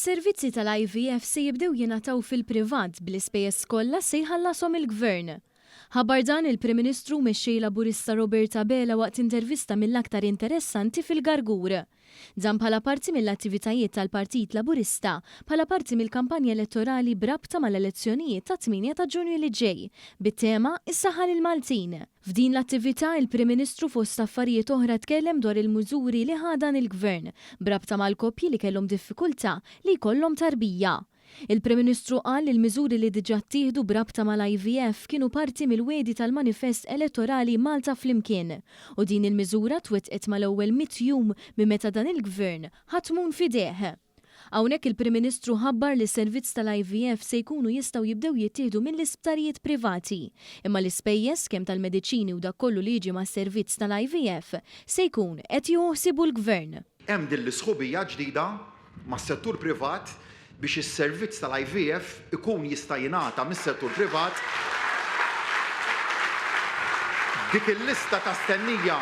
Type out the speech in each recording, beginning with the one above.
Is-servizzi tal-IVF se jibdew jingħataw fil-privat bl-ispejjeż kollha se jħallasom il-Gvern. Ħabar dan il-Prim Ministru mexxej Laburista Roberta Bela waqt intervista mill-aktar interessanti fil-Gargur. Dan bħala parti mill-attivitajiet tal-Partit Laburista bħala parti mill-kampanja elettorali brabta mal-elezzjonijiet ta' 8 ta' Ġunju li ġej, bit-tema is-saħħa lil-Maltin. F'din l-attività il-Prim Ministru fost affarijiet oħra tkellem dwar il-mużuri li ħadan il-Gvern brabta mal-koppji li kellhom diffikultà li jkollhom tarbija. Il-Prim Ministru qal li l-miżuri li diġà ttieħdu brabta mal-IVF kienu parti mill-wiedi tal-manifest elettorali Malta flimkien u din il-miżura twettqet mal-ewwel 100 jum minn meta dan il-Gvern ħatmun fideh. Hawnhekk il-Prim Ministru ħabbar li s-servizz tal-IVF se jkunu jistgħu jibdew jittieħdu mill-isptarijiet privati, imma l-ispejjeż kemm tal-mediċini u dak kollu li jiġi mas-servizz tal-IVF se jkun qed joħsibu l-Gvern. Hemm din l-isħubija ġdida mas-settur privat biex is-servizz tal-IVF ikun jista' jingħata mis-settur privat. Dik il-lista ta' stennija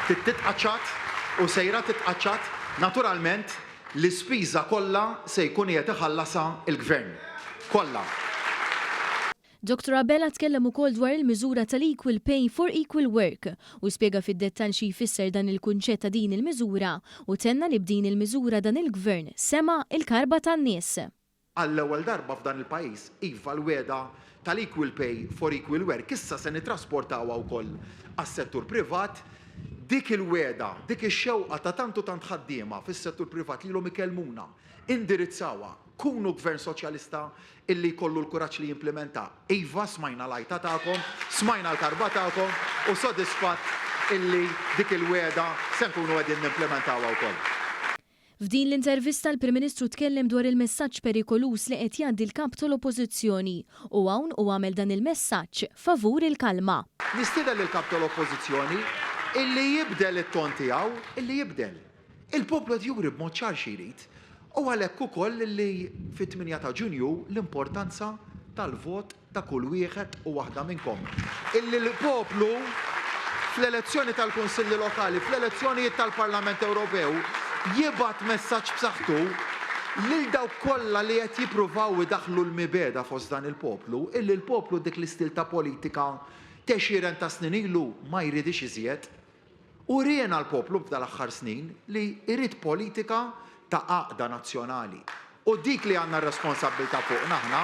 titqaċċat u sejra titqaċċat, naturalment l-ispiża kollha se jkun qiegħed iħallasha l-Gvern. Kollha. Dr. Bela tkellem ukoll dwar il-miżura tal-Equal Pay for Equal Work u spjega fid-dettall xi jfisser dan il-kunċett ta' din il-miżura u tenna li b'din il-miżura dan il-Gvern sema' il-karba tan-nies. Għall-ewwel darba f'dan il-pajjiż iva l-weda tal-Equal Pay for Equal Work issa se nittrasportawha wkoll għas-settur privat. Dik il-weda, dik ix-xewqa ta' tantu tant ħaddiema fis-settur privat li ilhom ikellmuna, indirizzawha, kunu Gvern Soċjalista illi jkollu l-kuraġġ li jimplementa. Iva smajna l-għajta tagħkom, smajna l-karba tagħkom u sodisfatt illi dik il-weda se nkunu qegħdin nimplementawha wkoll. F'din l-intervista l-Prim Ministru tkellem dwar il-messaġġ perikolus li qed jgħaddi l-kap tal-Oppożizzjoni u hawn u għamel dan il-messaġġ favur il-kalma. Nistiedel il-kap tal-Oppożizzjoni illi jibdel it-ton tiegħu, illi jibdel. Il-poplu qed juri b'mod ċar xi jrid. U għalhekk ukoll li fit-8 ta' Ġunju l-importanza tal-vot ta' kull wieħed u waħda minnkom. Illi l-poplu fl-elezzjoni tal-Kunsilli Lokali, fl-elezzjonijiet tal-Parlament Ewropew jibgħat messaġġ b'saħħtu lil dawk kollha li qed jippruvaw idaħħlu l-mibeda fost dan il-poplu, illi l-poplu dik l-istil ta' politika texieren ta' snin ilu ma jridix iżjed. U riena l-poplu f'dal-aħħar snin li jrid politika ta' għaqda nazzjonali. U dik li għandna r-responsabbilta fuq naħna.